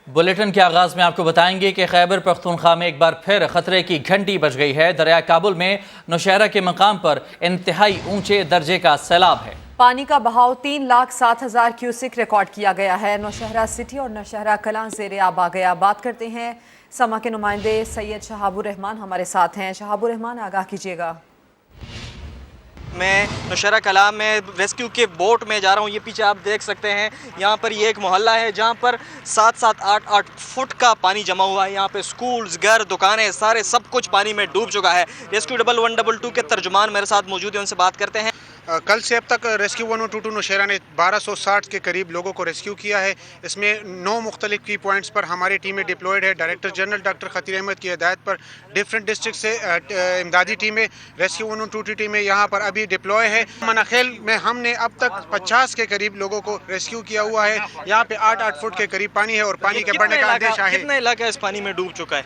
Bulletin के आगाज में आपको बताएंगे कि खैबर पख्तूनख्वा में एक बार फिर खतरे की घंटी बज गई है। दरिया काबुल में नौशहरा के मकाम पर इंतहाई ऊंचे दर्जे का सैलाब है। पानी का बहाव 3,07,000 क्यूसिक रिकॉर्ड किया गया है। नौशहरा सिटी और नौशहरा कलां ज़ेरे आब आ गया। बात करते हैं समा के नुमाइंदे सैयद शहाबुर रहमान हमारे साथ हैं। शहाबुर रहमान, आगाह कीजिएगा। मैं नौशहरा कलां में रेस्क्यू के बोट में जा रहा हूँ। ये पीछे आप देख सकते हैं, यहाँ पर ये एक मोहल्ला है जहाँ पर 7-7, 8-8 फुट का पानी जमा हुआ है। यहाँ पे स्कूल्स, घर, दुकानें, सारे सब कुछ पानी में डूब चुका है। रेस्क्यू 1122 के तर्जुमान मेरे साथ मौजूद हैं, उनसे बात करते हैं। कल से अब तक रेस्क्यू 1022 नौशहरा ने 1260 के करीब लोगों को रेस्क्यू किया है। इसमें 9 मुख्तलिफ की पॉइंट्स पर हमारी टीमें डिप्लॉयड है। डायरेक्टर जनरल डॉक्टर खतीर अहमद की हिदायत पर डिफरेंट डिस्ट्रिक्ट से इमदादी टीमें, रेस्क्यू 122 टीमें यहाँ पर अभी डिप्लॉय है। मनाखेल में हमने अब तक 50 के करीब लोगों को रेस्क्यू किया हुआ है। यहाँ पे 8-8 फुट के करीब पानी है और पानी के बढ़ने का अंदेशा है। कितना इलाका इस पानी में डूब चुका है?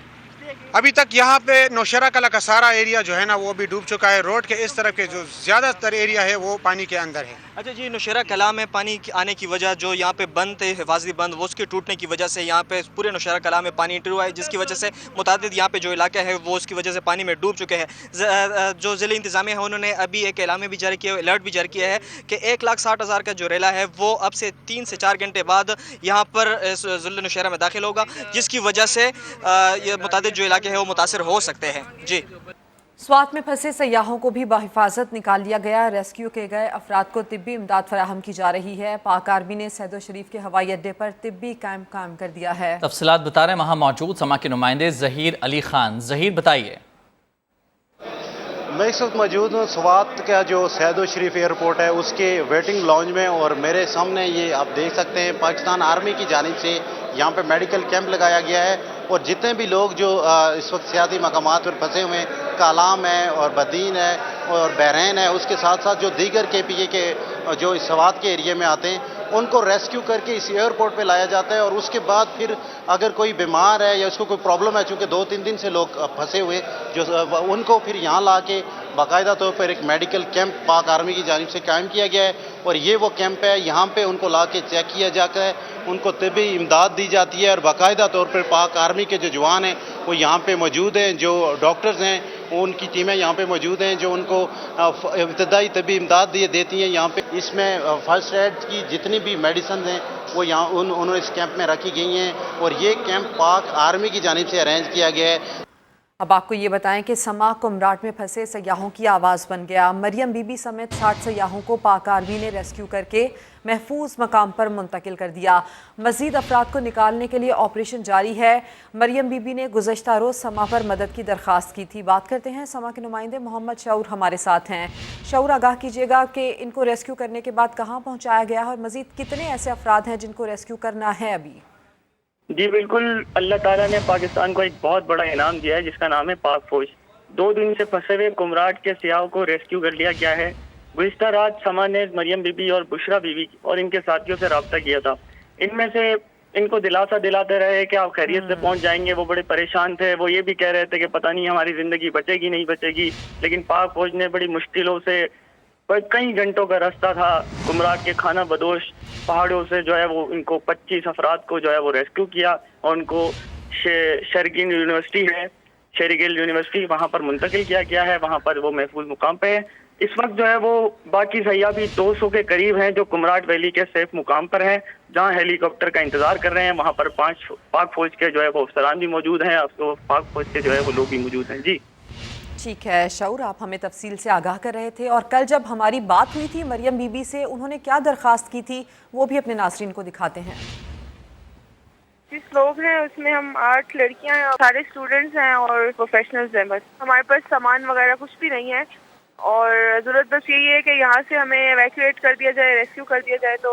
अभी तक यहाँ पे नौशहरा कला का सारा एरिया जो है ना वो भी डूब चुका है। रोड के इस तरफ के जो ज़्यादातर एरिया है वो पानी के अंदर है। अच्छा जी, नौशहरा कलां में पानी आने की वजह जो यहाँ पे बंद थे, हिफाजती बंद, वो उसके टूटने की वजह से यहाँ पे पूरे नौशहरा कलां में पानी इंटर हुआ है, जिसकी वजह से मुतादिद यहाँ पे जो इलाका है वो उसकी वजह से पानी में डूब चुके हैं। जो ज़िले इंतज़ामिया है उन्होंने अभी एक एलामे भी जारी किया, अलर्ट भी जारी किया है कि 1,60,000 का जो रेला है वो अब से 3 से 4 घंटे बाद यहाँ पर ज़िले नौशहरा में दाखिल होगा, जिसकी वजह से ये मुतादिद जो इलाके हैं वो मुतासर हो सकते हैं। जी, स्वात में फंसे सयाहों को भी बाहिफाजत निकाल लिया गया। रेस्क्यू किए गए अफराद को तिब्बी इमदाद फराहम की जा रही है। पाक आर्मी ने सैदो शरीफ के हवाई अड्डे पर तिब्बी कैंप कायम कर दिया है। तफसीलात बता रहे हैं वहाँ मौजूद समा के नुमाइंदे ज़हीर अली खान। ज़हीर, बताइए। मैं इस वक्त मौजूद हूँ स्वात का जो सैदो शरीफ एयरपोर्ट है उसके वेटिंग लॉन्ज में, और मेरे सामने ये आप देख सकते हैं पाकिस्तान आर्मी की जानिब से यहाँ पे मेडिकल कैंप लगाया गया है। और जितने भी लोग जो इस वक्त सियासी मकामात पर फंसे हुए हैं, कालाम है और बदीन है और बहरैन है, उसके साथ साथ जो दीगर KPA के जो इस स्वात के एरिया में आते हैं उनको रेस्क्यू करके इस एयरपोर्ट पे लाया जाता है। और उसके बाद फिर अगर कोई बीमार है या उसको कोई प्रॉब्लम है, चूँकि 2-3 दिन से लोग फंसे हुए, जो उनको फिर यहाँ ला के बाकायदा तौर पर एक मेडिकल कैंप पाक आर्मी की जानिब से कायम किया गया है। और ये वो कैंप है, यहाँ पे उनको ला के चेक किया जाता है, उनको तिब्बी इमदाद दी जाती है। और बाकायदा तौर पर पाक आर्मी के जो जवान हैं वो यहाँ पे मौजूद हैं, जो डॉक्टर्स हैं उनकी टीमें यहाँ पे मौजूद हैं जो उनको इब्तदाई तिब्बी इमदाद देती हैं। यहाँ पे इसमें फर्स्ट एड की जितनी भी मेडिसिन हैं वो यहाँ उन्होंने इस कैंप में रखी गई हैं। और ये कैंप पाक आर्मी की जानिब से अरेंज किया गया है। अब आपको ये बताएं कि समा कुमराट में फंसे सयाहों की आवाज़ बन गया। मरियम बीबी समेत 60 सयाहों को पाक आर्मी ने रेस्क्यू करके महफूज मकाम पर मुंतकिल कर दिया। मजीद अफराद को निकालने के लिए ऑपरेशन जारी है। मरियम बीबी ने गुज़श्ता रोज़ समा पर मदद की दरख्वास्त की थी। बात करते हैं समा के नुमाइंदे मोहम्मद शऊर हमारे साथ हैं। शऊर, आगाह कीजिएगा कि इनको रेस्क्यू करने के बाद कहाँ पहुँचाया गया है और मजीद कितने ऐसे अफराद हैं जिनको रेस्क्यू करना है अभी? जी बिल्कुल, अल्लाह ताला ने पाकिस्तान को एक बहुत बड़ा इनाम दिया है जिसका नाम है पाक फौज। 2 दिन से फंसे हुए कुमराट के सियाहों को रेस्क्यू कर लिया गया है। गुज़िश्ता रात समा ने मरियम बीबी और बुशरा बीबी और इनके साथियों से रब्ता किया था। इनमें से इनको दिलासा दिलाते रहे कि आप खैरियत से पहुंच जाएंगे। वो बड़े परेशान थे, वो ये भी कह रहे थे कि पता नहीं हमारी ज़िंदगी बचेगी नहीं बचेगी। लेकिन पाक फौज ने बड़ी मुश्किलों से, कई घंटों का रास्ता था कुमराट के खाना बदोश पहाड़ों से, जो है वो इनको 25 अफराद को जो है वो रेस्क्यू किया और उनको शेरगिल यूनिवर्सिटी है, शेरगिल यूनिवर्सिटी, वहाँ पर मुंतकिल किया गया है। वहाँ पर वो महफूज मुकाम पे है। इस वक्त जो है वो बाकी सयाह भी 200 के करीब हैं जो कुमराट वैली के सेफ मुकाम पर हैं, जहाँ हेलीकॉप्टर का इंतजार कर रहे हैं। वहाँ पर 5 पाक फौज के जो है वो अफसरान भी मौजूद हैं, तो पाक फौज के जो है वो लोग भी मौजूद हैं। जी ठीक है शऊर, आप हमें तफसील से आगाह कर रहे थे। और कल जब हमारी बात हुई थी मरियम बीबी से, उन्होंने क्या दरख्वास्त की थी वो भी अपने नाज़रीन को दिखाते हैं। जिस लोग हैं उसमें हम 8 लड़कियां हैं, सारे स्टूडेंट्स हैं और प्रोफेशनल्स हैं। बस हमारे पास सामान वगैरह कुछ भी नहीं है और ज़रूरत बस यही है कि यहाँ से हमें एवैक्यूएट कर दिया जाए, रेस्क्यू कर दिया जाए तो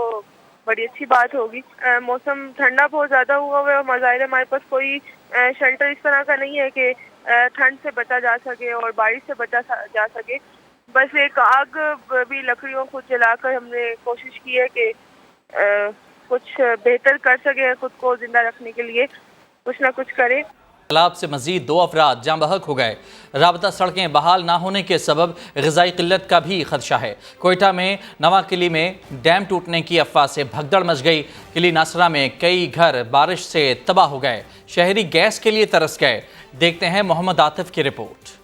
बड़ी अच्छी बात होगी। मौसम ठंडा बहुत ज़्यादा हुआ है और मज़ाहिर हमारे पास कोई शेल्टर इस तरह का नहीं है कि ठंड से बचा जा सके और बारिश से बचा जा सके। बस एक आग भी लकड़ियों को जलाकर हमने कोशिश की है कि कुछ बेहतर कर सके, खुद को जिंदा रखने के लिए कुछ ना कुछ करें। सैलाब से मजीद 2 अफराद जाँ बहक हो गए। राबता सड़कें बहाल ना होने के सबब ग़िज़ाई क़िल्लत का भी खदशा है। कोयटा में नवा किली में डैम टूटने की अफवाह से भगदड़ मच गई। किली नासरा में कई घर बारिश से तबाह हो गए। शहरी गैस के लिए तरस गए। देखते हैं मोहम्मद आतिफ की रिपोर्ट।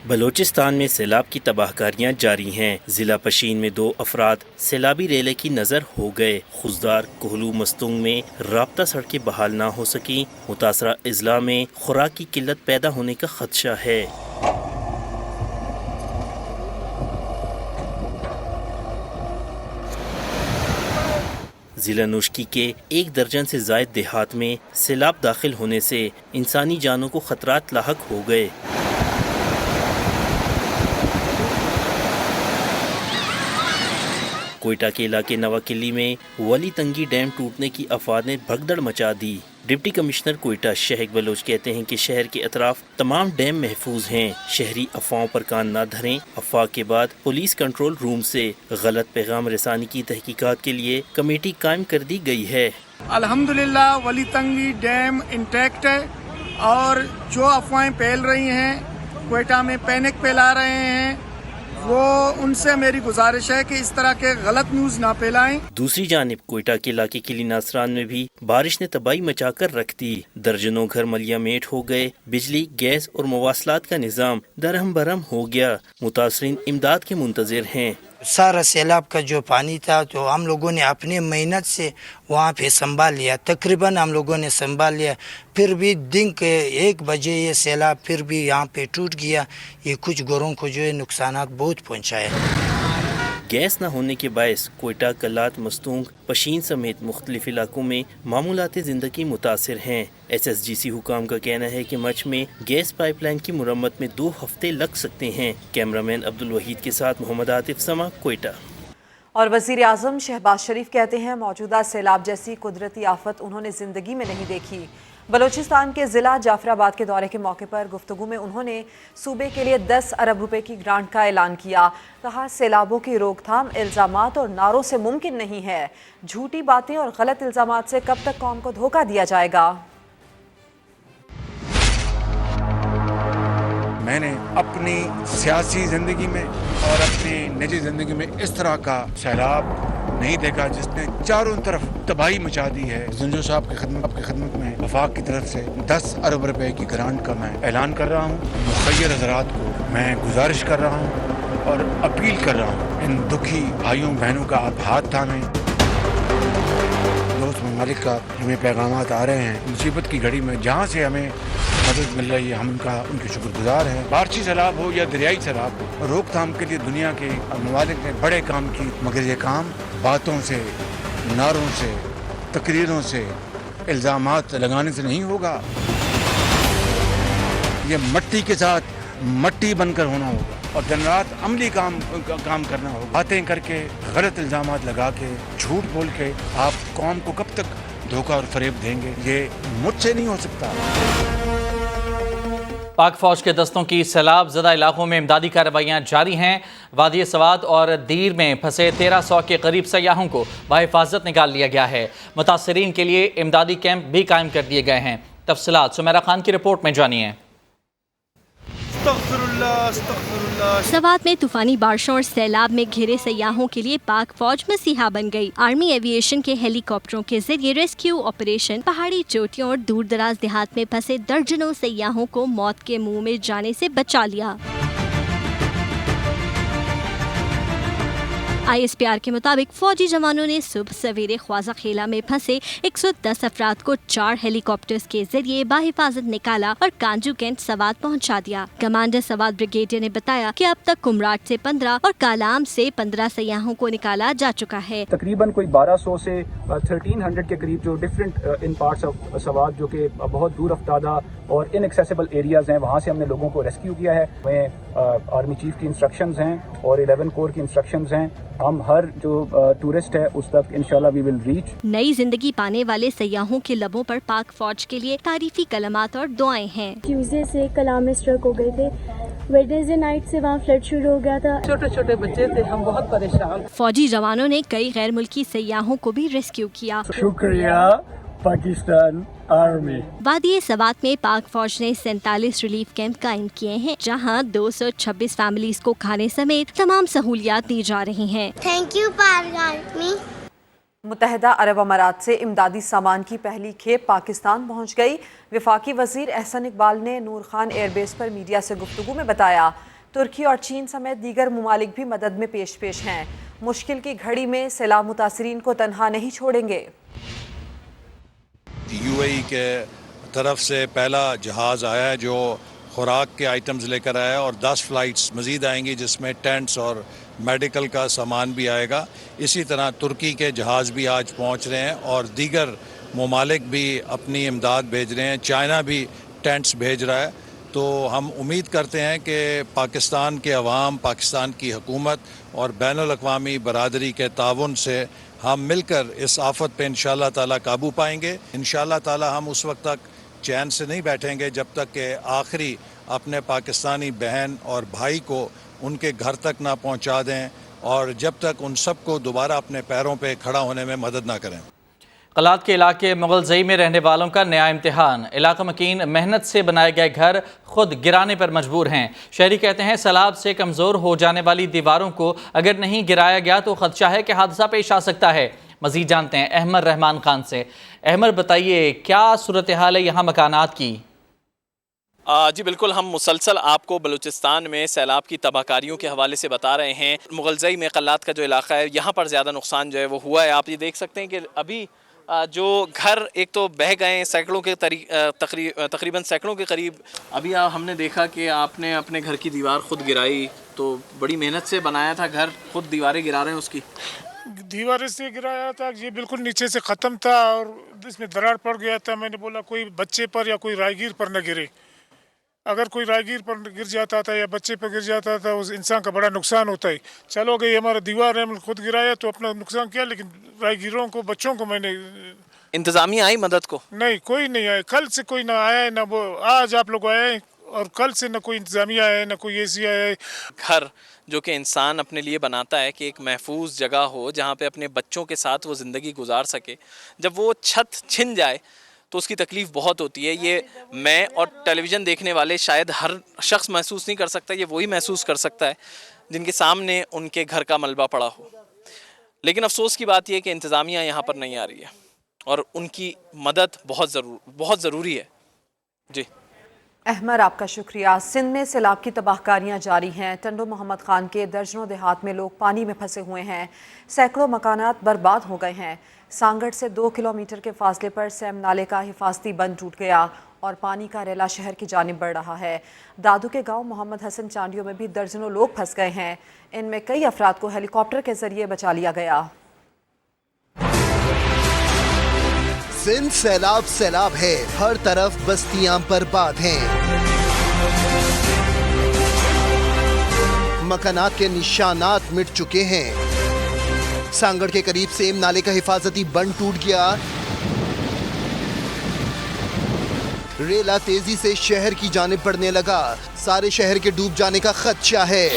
बलोचिस्तान में सैलाब की तबाहकारियां जारी हैं। जिला पशीन में 2 अफराद सैलाबी रेले की नज़र हो गए। खुजदार कोहलू मस्तूंग में राब्ता सड़कें बहाल ना हो सकी। मुतासरा अजला में खुराक की किल्लत पैदा होने का खदशा है। जिला नुश्की के 1 दर्जन से जायद देहात में सैलाब दाखिल होने से इंसानी जानों को खतरात लाहक हो गए। कोयटा के इलाके नवाकिली में वली तंगी डैम टूटने की अफवाह ने भगदड़ मचा दी। डिप्टी कमिश्नर कोयटा शहक बलोच कहते हैं कि शहर के अतराफ तमाम डैम महफूज हैं। शहरी अफवाहों पर कान ना धरें। अफवाह के बाद पुलिस कंट्रोल रूम से गलत पैगाम रसानी की तहकीकात के लिए कमेटी कायम कर दी गई है। अल्हम्दुलिल्लाह वली तंगी डैम इंटैक्ट है और जो अफवाहें फैल रही हैं कोयटा में पैनिक फैला रहे हैं, वो उनसे मेरी गुजारिश है कि इस तरह के गलत न्यूज़ ना फैलाएं। दूसरी जानिब कोयटा के इलाके किली नासरान में भी बारिश ने तबाही मचा कर रख दी। दर्जनों घर मलिया मेट हो गए। बिजली, गैस और मवासलात का निज़ाम दरहम बरहम हो गया। मुतासरीन इमदाद के मुंतज़िर हैं। सारा सैलाब का जो पानी था तो हम लोगों ने अपने मेहनत से वहाँ पे संभाल लिया, तकरीबन हम लोगों ने संभाल लिया। फिर भी दिन के 1 बजे ये सैलाब फिर भी यहाँ पे टूट गया। ये कुछ घरों को जो है नुकसानात बहुत पहुँचाए। गैस न होने के बायस कोयटा, कलात, मस्तूंग, पशीन समेत मुख्तलिफ इलाकों में मामूलाती ज़िंदगी मुतासिर हैं। SSGC हुकाम का कहना है कि मच में गैस पाइपलाइन की मुरम्मत में 2 हफ्ते लग सकते हैं। कैमरामैन अब्दुल वहीद के साथ मोहम्मद आतिफ, समा, कोयटा। और वज़ीर आज़म शहबाज शरीफ कहते हैं मौजूदा सैलाब जैसी कुदरती आफत उन्होंने ज़िंदगी में नहीं देखी। बलूचिस्तान के ज़िला जाफराबाद के दौरे के मौके पर गुफ्तगू में उन्होंने सूबे के लिए 10 अरब रुपए की ग्रांट का ऐलान किया। कहा सैलाबों की रोकथाम इल्ज़ामात और नारों से मुमकिन नहीं है। झूठी बातें और गलत इल्ज़ामात से कब तक कौम को धोखा दिया जाएगा। मैंने अपनी सियासी ज़िंदगी में और अपनी निजी ज़िंदगी में इस तरह का सैलाब नहीं देखा जिसने चारों तरफ तबाही मचा दी है। ज़ुंजो साहब की खिदमत में वफाक की तरफ से 10 अरब रुपए की ग्रांट का मैं ऐलान कर रहा हूँ। मुखय्यर हज़रात को मैं गुजारिश कर रहा हूँ और अपील कर रहा हूँ, इन दुखी भाइयों बहनों का आप हाथ थामें। दोस्त ममालिक का हमें पैगामात आ रहे हैं, मुसीबत की घड़ी में जहाँ से हमें मदद मिल रही है हम उनके शुक्रगुजार हैं। बारिशी सैलाब हो या दरियाई सैलाब हो, रोकथाम के लिए दुनिया के ममालिक ने बड़े काम की, मगर ये काम बातों से, नारों से, तकरीरों से, इल्ज़ामात लगाने से नहीं होगा। ये मट्टी के साथ मट्टी बनकर होना होगा और दिन रात अमली काम करना होगा। बातें करके, गलत इल्ज़ामात लगा के, झूठ बोल के आप कौम को कब तक धोखा और फरेब देंगे? ये मुझसे नहीं हो सकता। पाक फौज के दस्तों की सैलाब ज़दा इलाकों में इमदादी कार्रवाइयाँ जारी हैं। वादी सवात और दीर में फंसे 1300 के करीब सयाहों को बाहिफाजत निकाल लिया गया है। मुतासरीन के लिए इमदादी कैंप भी कायम कर दिए गए हैं। तफसीलात सुमेरा खान की रिपोर्ट में जानिए। सवात में तूफानी बारिशों और सैलाब में घिरे सयाहों के लिए पाक फौज मसीहा बन गई। आर्मी एविएशन के हेलीकॉप्टरों के जरिए रेस्क्यू ऑपरेशन पहाड़ी चोटियों और दूर दराज देहात में फंसे दर्जनों सयाहों को मौत के मुंह में जाने से बचा लिया। ISPR के मुताबिक फौजी जवानों ने सुबह सवेरे ख्वाजा खेला में फंसे 110 अफराद को 4 हेलीकॉप्टर्स के जरिए बाहिफाजत निकाला और कांजू कैंट सवात पहुंचा दिया। कमांडर सवात ब्रिगेडियर ने बताया कि अब तक कुमराट से 15 और कालाम से 15 सयाहों को निकाला जा चुका है। तकरीबन कोई 1200 से 1300 के करीब जो different in parts of Swat जो कि बहुत दूर अफ्तादा और इनएक्सेसिबल एरियाज हैं, वहाँ से हमने लोगों को रेस्क्यू किया है। हमें आर्मी चीफ की इंस्ट्रक्शंस हैं और 11 कोर की इंस्ट्रक्शंस हैं। हम हर जो टूरिस्ट है उस तक इंशाल्लाह वी विल रीच। नई जिंदगी पाने वाले सयाहों के लबों पर पाक फौज के लिए तारीफी कलमात और दुआएं हैं। ट्यूसडे से कलाम में स्ट्रक हो गए थे, वेडनेसडे नाइट से वहाँ फ्लड शुरू हो गया था। छोटे छोटे बच्चे थे, हम बहुत परेशान। फौजी जवानों ने कई गैर मुल्की सयाहों को भी रेस्क्यू किया। शुक्रिया Pakistan Army. वादी सवात में पाक फौज ने 47 रिलीफ कैंप कायम किए हैं, जहां 226 फैमिलीज को खाने समेत तमाम सहूलियात दी जा रही हैं। थैंक यू पाक आर्मी। मुत्तहिदा अरब अमारात से इमदादी सामान की पहली खेप पाकिस्तान पहुंच गई। वफाकी वजीर एहसन इकबाल ने नूर खान एयरबेस पर मीडिया से गुफ्तगू में बताया, तुर्की और चीन समेत दीगर ममालिक भी मदद में पेश हैं। मुश्किल की घड़ी में सैलाब मुतासरीन को तनहा नहीं छोड़ेंगे। UAE के तरफ से पहला जहाज़ आया है जो खुराक के आइटम्स लेकर आया है और 10 फ़्लाइट्स मज़ीद आएंगी जिसमें टेंट्स और मेडिकल का सामान भी आएगा। इसी तरह तुर्की के जहाज़ भी आज पहुंच रहे हैं और दीगर ममालिक भी अपनी इमदाद भेज रहे हैं। चाइना भी टेंट्स भेज रहा है। तो हम उम्मीद करते हैं कि पाकिस्तान के अवाम, पाकिस्तान की हुकूमत और बैनुल अक़वामी बरादरी के ताउन से हम मिलकर इस आफत पे इंशाअल्लाह ताला काबू पाएंगे। इंशाअल्लाह ताला हम उस वक्त तक चैन से नहीं बैठेंगे जब तक कि आखिरी अपने पाकिस्तानी बहन और भाई को उनके घर तक ना पहुंचा दें और जब तक उन सबको दोबारा अपने पैरों पे खड़ा होने में मदद ना करें। कलात के इलाके मुगलजई में रहने वालों का नया इम्तिहान। इलाका मकीन मेहनत से बनाए गए घर खुद गिराने पर मजबूर हैं। शहरी कहते हैं सैलाब से कमज़ोर हो जाने वाली दीवारों को अगर नहीं गिराया गया तो खदशा है कि हादसा पेश आ सकता है। मज़ीद जानते हैं अहमद रहमान खान से। अहमद बताइए क्या सूरत हाल है यहाँ मकानात की? जी बिल्कुल, हम मुसलसल आपको बलूचिस्तान में सैलाब की तबाहकारियों के हवाले से बता रहे हैं। मुगलजई में कलात का जो इलाका है यहाँ पर ज़्यादा नुकसान जो है वो हुआ है। आप ये देख सकते हैं कि अभी जो घर एक तो बह गए सैकड़ों के तकरीबन सैकड़ों के करीब। अभी हमने देखा कि आपने अपने घर की दीवार खुद गिराई, तो बड़ी मेहनत से बनाया था घर, खुद दीवारें गिरा रहे हैं। उसकी दीवार से गिराया था, ये बिल्कुल नीचे से ख़त्म था और इसमें दरार पड़ गया था। मैंने बोला कोई बच्चे पर या कोई राहगीर पर न गिरे। अगर कोई राहगीर पर गिर जाता था या बच्चे पर गिर जाता था उस इंसान का बड़ा नुकसान होता है। चलो गई हमारा दीवार है, हमने खुद गिराया तो अपना नुकसान किया, लेकिन राहगीरों को, बच्चों को मैंने। इंतज़ामिया आई मदद को? नहीं, कोई नहीं आया। कल से कोई ना आया है, ना वो आज आप लोग आए और कल से न कोई इंतज़ामिया आया है, न कोई एसी आया है। घर जो कि इंसान अपने लिए बनाता है कि एक महफूज जगह हो जहाँ पे अपने बच्चों के साथ वो ज़िंदगी गुजार सके, जब वो छत छिन जाए तो उसकी तकलीफ़ बहुत होती है। ये मैं और टेलीविज़न देखने वाले शायद हर शख्स महसूस नहीं कर सकता, ये वही महसूस कर सकता है जिनके सामने उनके घर का मलबा पड़ा हो। लेकिन अफसोस की बात यह कि इंतज़ामिया यहाँ पर नहीं आ रही है और उनकी मदद बहुत ज़रूरी है। जी अहमद, आपका शुक्रिया। सिंध में सैलाब की तबाहकारियां जारी हैं। टंडो मोहम्मद खान के दर्जनों देहात में लोग पानी में फंसे हुए हैं। सैकड़ों मकानात बर्बाद हो गए हैं। सांगड़ से 2 किलोमीटर के फासले पर सैम नाले का हिफाजती बंद टूट गया और पानी का रेला शहर की जानिब बढ़ रहा है। दादू के गांव मोहम्मद हसन चांडियों में भी दर्जनों लोग फंस गए हैं। इनमें कई अफराद को हेलीकॉप्टर के जरिए बचा लिया गया। सिंध सैलाब है, हर तरफ बस्तियां बर्बाद हैं। मकानात के निशानात मिट चुके हैं। सांगड़ के करीब सेम नाले का हिफाजती बंद टूट गया। रेला तेजी से शहर की जानिब बढ़ने लगा। सारे शहर के डूब जाने का खदशा है।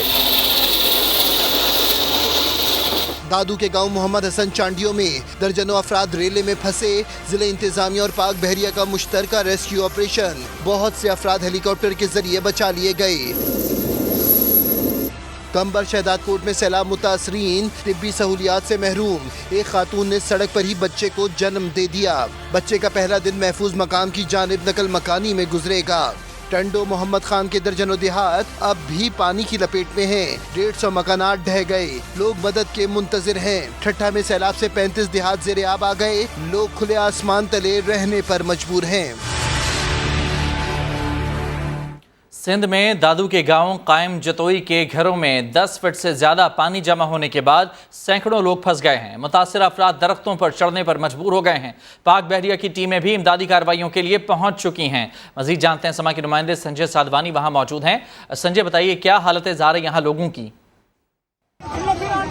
दादू के गांव मोहम्मद हसन चांडियों में दर्जनों अफराद रेले में फंसे। जिले इंतजामिया और पाक बहरिया का मुश्तरका रेस्क्यू ऑपरेशन। बहुत से अफराद हेलीकॉप्टर के जरिए बचा लिए गए। कंबर शहदाद कोट में सैलाब मुतासरीन तिब्बी सहूलियात से महरूम। एक खातून ने सड़क पर ही बच्चे को जन्म दे दिया। बच्चे का पहला दिन महफूज मकाम की जानिब नकल मकानी में गुजरेगा। टंडो मोहम्मद खान के दर्जनों देहात अब भी पानी की लपेट में हैं। 150 मकानात ढह गए। लोग मदद के मुंतजिर हैं। ठट्ठा में सैलाब से 35 देहात ज़ेरे आब आ गए। लोग खुले आसमान तले रहने पर मजबूर हैं। सिंध में दादू के गांव कायम जतोई के घरों में 10 फीट से ज़्यादा पानी जमा होने के बाद सैकड़ों लोग फंस गए हैं। मुतासिर अफराद दरख्तों पर चढ़ने पर मजबूर हो गए हैं। पाक बहरिया की टीमें भी इमदादी कार्रवाइयों के लिए पहुंच चुकी हैं। मजीद जानते हैं समा के नुमाइंदे संजय साधवानी वहां मौजूद हैं। संजय, बताइए क्या हालतें ज़ाहिर है यहाँ लोगों की?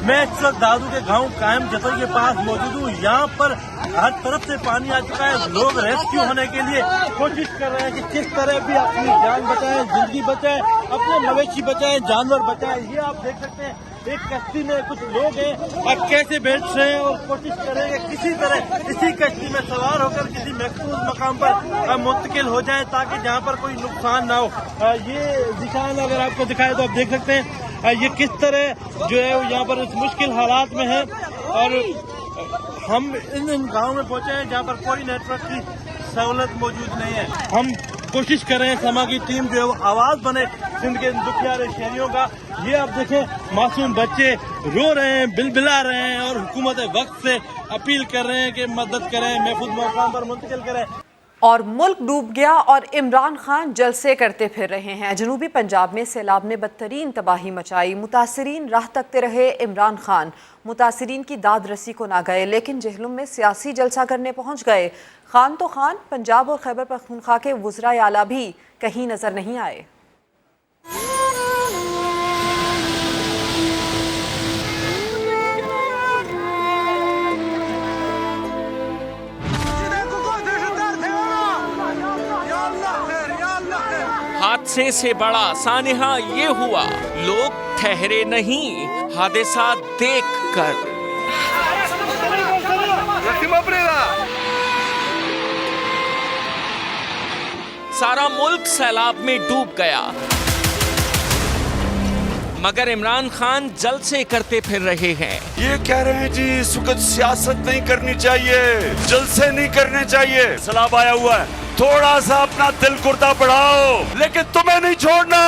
मैं इस वक्त दादू के गांव कायम जतोई के पास मौजूद हूँ। यहाँ पर हर तरफ से पानी आ चुका है। लोग रेस्क्यू होने के लिए कोशिश कर रहे हैं कि किस तरह भी अपनी जान बचाएं, जिंदगी बचाएं, अपने मवेशी बचाएं, जानवर बचाएं। ये आप देख सकते हैं एक कश्ती में कुछ लोग हैं, अब कैसे बैठ रहे हैं और कोशिश करेंगे किसी तरह इसी कश्ती में सवार होकर किसी महफूज मकाम पर मुंतकिल हो जाए ताकि जहाँ पर कोई नुकसान ना हो। ये निशान अगर आपको दिखाए तो आप देख सकते हैं ये किस तरह जो है यहाँ पर इस मुश्किल हालात में है। और हम इन गाँव में पहुँचे हैं जहाँ पर कोई नेटवर्क की सहूलत मौजूद नहीं है। हम कोशिश कर रहे हैं समा की टीम जो है वो आवाज बने सिंध के दुखियारे शहरियों का। ये आप देखें मासूम बच्चे रो रहे हैं, बिलबिला रहे हैं और हुकूमत वक्त से अपील कर रहे हैं कि मदद करें, महफूज मकाम पर मुंतकिल करें। और मुल्क डूब गया और इमरान खान जलसे करते फिर रहे हैं। जनूबी पंजाब में सैलाब ने बदतरीन तबाही मचाई। मुतासिरीन राह तकते रहे। इमरान खान मुतासिरीन की दाद रसी को ना गए लेकिन जहलुम में सियासी जलसा करने पहुंच गए। खान तो खान, पंजाब और खैबर पख्तूनख्वा के वज़राए आला भी कहीं नजर नहीं आए। हादसे से बड़ा सानिहा ये हुआ, लोग ठहरे नहीं हादसा देख कर। सारा मुल्क सैलाब में डूब गया मगर इमरान खान जलसे करते फिर रहे हैं। ये कह रहे हैं जी इस वक्त सियासत नहीं करनी चाहिए, जलसे नहीं करने चाहिए। सैलाब आया हुआ है, थोड़ा सा अपना दिल गुर्दा बढ़ाओ लेकिन तुम्हें नहीं छोड़ना।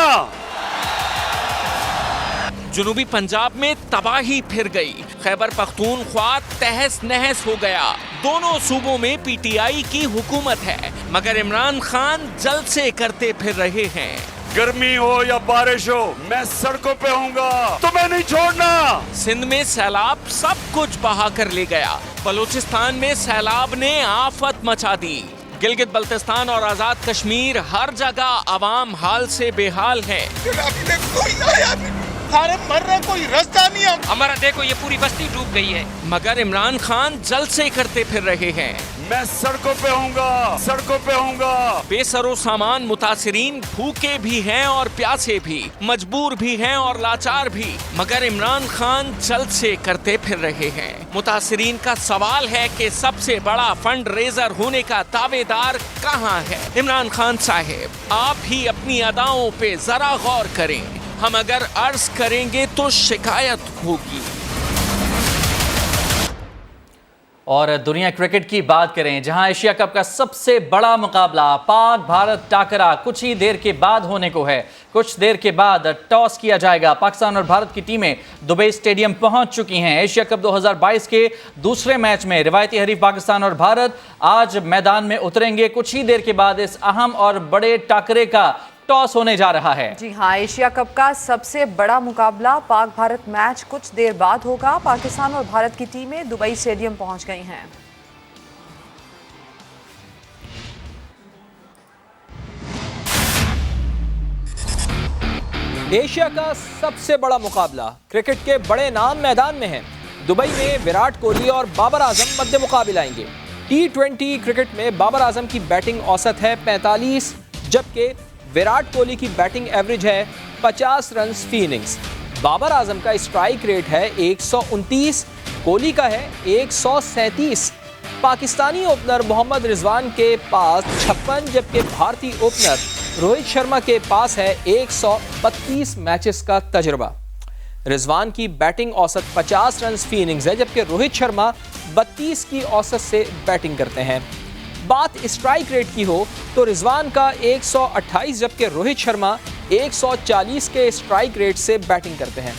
जनूबी पंजाब में तबाही फिर गई। खैबर पख्तूनख्वा तहस नहस हो गया। दोनों सूबों में पीटीआई की हुकूमत है मगर इमरान खान जलसे करते फिर रहे हैं। गर्मी हो या बारिश हो मैं सड़कों पे होऊंगा, तुम्हें नहीं छोड़ना। सिंध में सैलाब सब कुछ बहा कर ले गया। बलूचिस्तान में सैलाब ने आफत मचा दी। गिलगित बल्तिस्तान और आजाद कश्मीर हर जगह अवाम हाल से बेहाल है। मर रहे कोई रास्ता नहीं है। हमारा देखो ये पूरी बस्ती डूब गई है मगर इमरान खान जलसे करते फिर रहे हैं। मैं सड़कों पे होऊंगा, सड़कों पे होऊंगा। बेसरो सामान मुतासिरीन भूखे भी हैं और प्यासे भी, मजबूर भी हैं और लाचार भी मगर इमरान खान जलसे करते फिर रहे हैं। मुतासिरीन का सवाल है कि सबसे बड़ा फंड रेजर होने का दावेदार कहाँ है? इमरान खान साहब आप ही अपनी अदाओं पे जरा गौर करें। हम अगर अर्ज करेंगे तो शिकायत होगी। और दुनिया क्रिकेट की बात करें जहां एशिया कप का सबसे बड़ा मुकाबला पाक भारत टाकरा कुछ ही देर के बाद होने को है। कुछ देर के बाद टॉस किया जाएगा। पाकिस्तान और भारत की टीमें दुबई स्टेडियम पहुंच चुकी हैं। एशिया कप 2022 के दूसरे मैच में रिवायती हरीफ पाकिस्तान और भारत आज मैदान में उतरेंगे। कुछ ही देर के बाद इस अहम और बड़े टाकरे का टॉस होने जा रहा है। जी हाँ, एशिया कप का सबसे बड़ा मुकाबला पाक भारत मैच कुछ देर बाद होगा। पाकिस्तान और भारत की टीमें दुबई स्टेडियम पहुंच गई हैं। एशिया का सबसे बड़ा मुकाबला, क्रिकेट के बड़े नाम मैदान में हैं। दुबई में विराट कोहली और बाबर आजम मध्य मुकाबले आएंगे। T20 क्रिकेट में बाबर आजम की बैटिंग औसत है 45 जबकि विराट कोहली की बैटिंग एवरेज है 50 रन फी इनिंग्स। बाबर आजम का स्ट्राइक रेट है 129, कोहली का है 137। पाकिस्तानी ओपनर मोहम्मद रिजवान के पास 56 जबकि भारतीय ओपनर रोहित शर्मा के पास है 132 मैचेस का तजुर्बा। रिजवान की बैटिंग औसत 50 रन फी इनिंग्स है जबकि रोहित शर्मा 32 की औसत से बैटिंग करते हैं। बात स्ट्राइक रेट की हो तो रिजवान का 128 जबकि रोहित शर्मा 140 के स्ट्राइक रेट से बैटिंग करते हैं।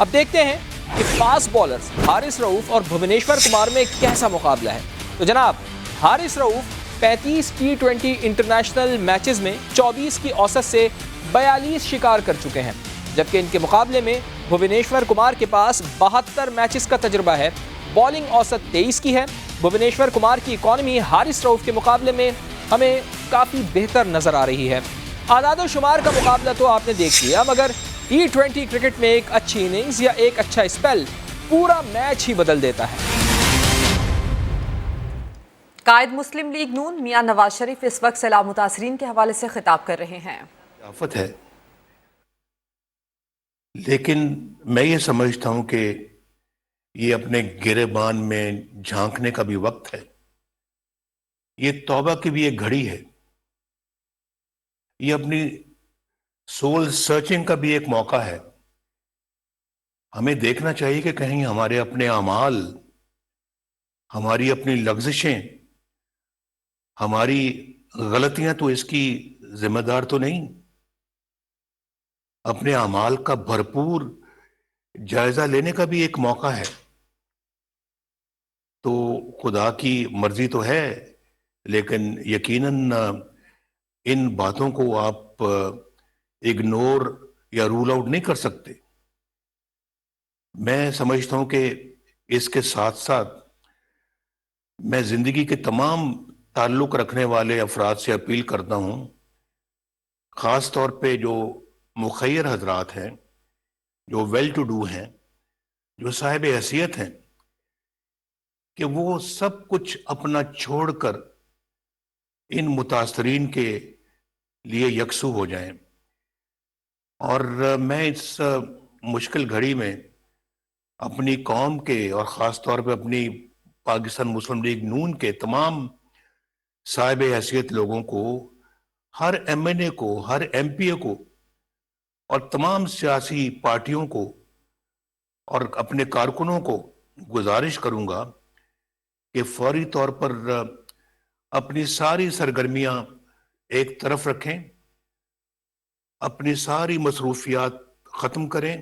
अब देखते हैं कि फास्ट बॉलर्स हारिस रऊफ और भुवनेश्वर कुमार में कैसा मुकाबला है। तो जनाब, Haris Rauf 35 T20 international matches में 24 की औसत से 42 शिकार कर चुके हैं जबकि इनके मुकाबले में भुवनेश्वर कुमार के पास 72 मैचेस का तजुर्बा है। बॉलिंग औसत 23 की है। भुवनेश्वर कुमार की इकॉनमी हारिस रऊफ के मुकाबले में हमें काफ़ी बेहतर नज़र आ रही है। आदाद शुमार का मुकाबला तो आपने देख लिया मगर T20 क्रिकेट में एक अच्छी इनिंग्स या एक अच्छा स्पेल पूरा मैच ही बदल देता है। कायद मुस्लिम लीग नून मियां नवाज शरीफ इस वक्त सैलाब मुतासरीन के हवाले से खिताब कर रहे हैं। आफत है لیکن میں یہ سمجھتا ہوں کہ یہ اپنے گریبان میں جھانکنے کا بھی وقت ہے، یہ توبہ کی بھی ایک گھڑی ہے، یہ اپنی سول سرچنگ کا بھی ایک موقع ہے۔ ہمیں دیکھنا چاہیے کہ کہیں ہمارے اپنے اعمال، ہماری اپنی لغزشیں، ہماری غلطیاں تو اس کی ذمہ دار تو نہیں۔ اپنے اعمال کا بھرپور جائزہ لینے کا بھی ایک موقع ہے۔ تو خدا کی مرضی تو ہے، لیکن یقیناً ان باتوں کو آپ اگنور یا رول آؤٹ نہیں کر سکتے۔ میں سمجھتا ہوں کہ اس کے ساتھ ساتھ میں زندگی کے تمام تعلق رکھنے والے افراد سے اپیل کرتا ہوں، خاص طور پہ جو مخیر حضرات ہیں، جو ویل ٹو ڈو ہیں، جو صاحب حیثیت ہیں، کہ وہ سب کچھ اپنا چھوڑ کر ان متاثرین کے لیے یکسو ہو جائیں۔ اور میں اس مشکل گھڑی میں اپنی قوم کے اور خاص طور پہ اپنی پاکستان مسلم لیگ نون کے تمام صاحب حیثیت لوگوں کو، ہر ایم این اے کو، ہر ایم پی اے کو اور تمام سیاسی پارٹیوں کو اور اپنے کارکنوں کو گزارش کروں گا کہ فوری طور پر اپنی ساری سرگرمیاں ایک طرف رکھیں، اپنی ساری مصروفیات ختم کریں،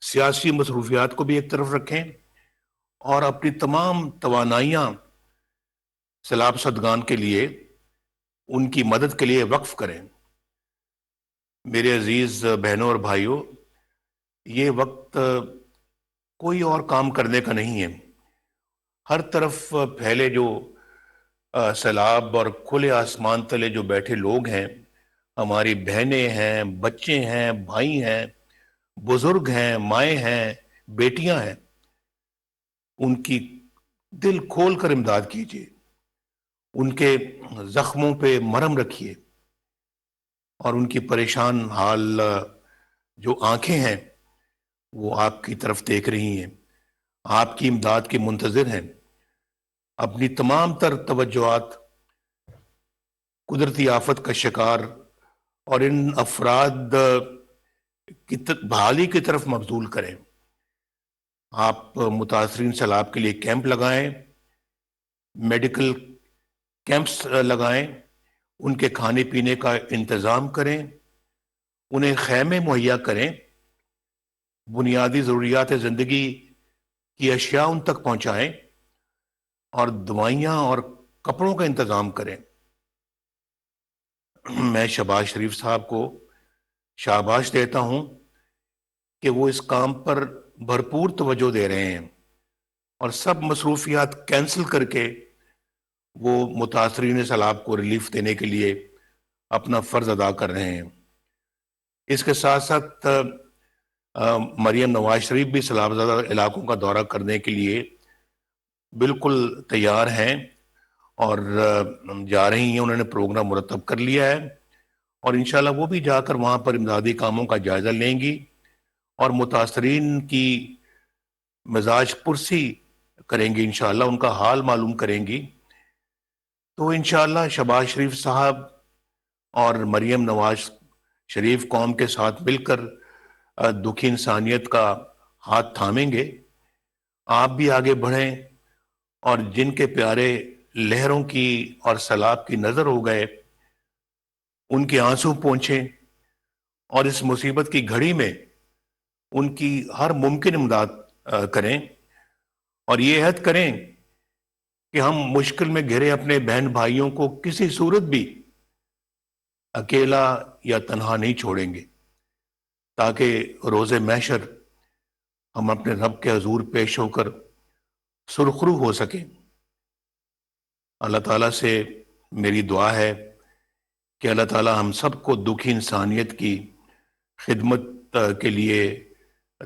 سیاسی مصروفیات کو بھی ایک طرف رکھیں اور اپنی تمام توانائیاں سیلاب زدگان کے لیے، ان کی مدد کے لیے وقف کریں۔ میرے عزیز بہنوں اور بھائیوں، یہ وقت کوئی اور کام کرنے کا نہیں ہے۔ ہر طرف پھیلے جو سیلاب اور کھلے آسمان تلے جو بیٹھے لوگ ہیں، ہماری بہنیں ہیں، بچے ہیں، بھائی ہیں، بزرگ ہیں، مائیں ہیں، بیٹیاں ہیں، ان کی دل کھول کر امداد کیجیے، ان کے زخموں پہ مرہم رکھیے، اور ان کی پریشان حال جو آنکھیں ہیں وہ آپ کی طرف دیکھ رہی ہیں، آپ کی امداد کے منتظر ہیں۔ اپنی تمام تر توجہات قدرتی آفت کا شکار اور ان افراد کی بحالی کی طرف مبذول کریں۔ آپ متاثرین سیلاب کے لیے کیمپ لگائیں، میڈیکل کیمپس لگائیں، ان کے کھانے پینے کا انتظام کریں، انہیں خیمے مہیا کریں، بنیادی ضروریات زندگی کی اشیاء ان تک پہنچائیں اور دوائیاں اور کپڑوں کا انتظام کریں۔ میں شہباز شریف صاحب کو شاباش دیتا ہوں کہ وہ اس کام پر بھرپور توجہ دے رہے ہیں اور سب مصروفیات کینسل کر کے وہ متاثرین سیلاب کو ریلیف دینے کے لیے اپنا فرض ادا کر رہے ہیں۔ اس کے ساتھ ساتھ مریم نواز شریف بھی سیلاب زدہ علاقوں کا دورہ کرنے کے لیے بالکل تیار ہیں اور جا رہی ہیں، انہوں نے پروگرام مرتب کر لیا ہے اور انشاءاللہ وہ بھی جا کر وہاں پر امدادی کاموں کا جائزہ لیں گی اور متاثرین کی مزاج پرسی کریں گی، انشاءاللہ ان کا حال معلوم کریں گی۔ تو انشاءاللہ شہباز شریف صاحب اور مریم نواز شریف قوم کے ساتھ مل کر دکھی انسانیت کا ہاتھ تھامیں گے۔ آپ بھی آگے بڑھیں اور جن کے پیارے لہروں کی اور سیلاب کی نظر ہو گئے ان کے آنسو پہنچیں اور اس مصیبت کی گھڑی میں ان کی ہر ممکن امداد کریں اور یہ عہد کریں کہ ہم مشکل میں گھرے اپنے بہن بھائیوں کو کسی صورت بھی اکیلا یا تنہا نہیں چھوڑیں گے، تاکہ روز محشر ہم اپنے رب کے حضور پیش ہو کر سرخرو ہو سکیں۔ اللہ تعالیٰ سے میری دعا ہے کہ اللہ تعالیٰ ہم سب کو دکھی انسانیت کی خدمت کے لیے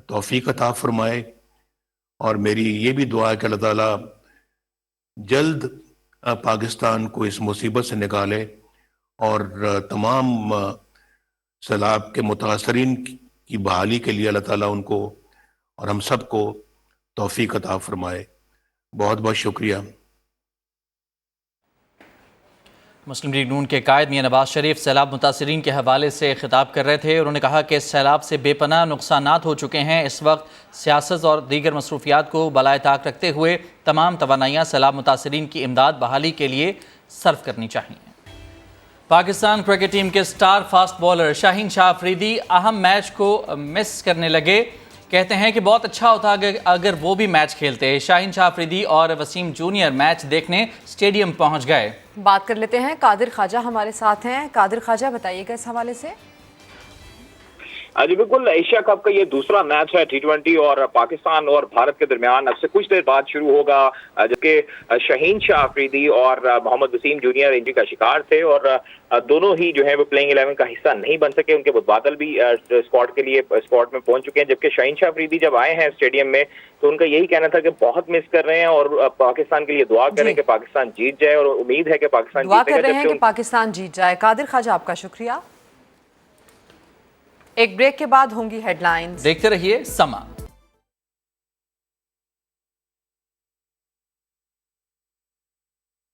توفیق عطا فرمائے، اور میری یہ بھی دعا ہے کہ اللہ تعالیٰ جلد پاکستان کو اس مصیبت سے نکالے اور تمام سیلاب کے متاثرین की बहाली के लिए अल्लाह ताला उनको और हम सबको तौफीक अता फरमाए। बहुत बहुत शुक्रिया। मुस्लिम लीग नून के कायद मियां नवाज शरीफ सैलाब मुतासरीन के हवाले से खिताब कर रहे थे। उन्होंने कहा कि सैलाब से बेपनाह नुकसानात हो चुके हैं। इस वक्त सियासत और दीगर मसरूफियात को बलाए ताक रखते हुए तमाम तवानाइयाँ सैलाब मुतासरीन की इमदाद बहाली के लिए सर्व करनी चाहिए। पाकिस्तान क्रिकेट टीम के star fast bowler Shaheen Shah Afridi अहम मैच को मिस करने लगे। कहते हैं कि बहुत अच्छा होता अगर वो भी मैच खेलते। शाहीन शाह अफरीदी और वसीम जूनियर मैच देखने स्टेडियम पहुंच गए। बात कर लेते हैं, कादिर ख्वाजा हमारे साथ हैं। कादिर ख्वाजा, बताइएगा इस हवाले से। जी बिल्कुल, एशिया कप का ये दूसरा मैच है T20 और पाकिस्तान और भारत के दरमियान अब से कुछ देर बाद शुरू होगा, जबकि शाहीन शाह अफरीदी और मोहम्मद वसीम जूनियर इंजरी का शिकार थे और दोनों ही जो है वो प्लेइंग 11 का हिस्सा नहीं बन सके। उनके मुतबादल भी स्क्वाड के लिए स्क्वाड में पहुंच चुके हैं, जबकि शाहीन शाह अफरीदी जब आए हैं स्टेडियम में तो उनका यही कहना था कि बहुत मिस कर रहे हैं और पाकिस्तान के लिए दुआ करें कि पाकिस्तान जीत जाए और उम्मीद है कि पाकिस्तान दुआ कर रहे हैं कि पाकिस्तान जीत जाए। कादिर ख्वाजा, आपका शुक्रिया। एक ब्रेक के बाद होंगी हेडलाइंस, देखते रहिए समा।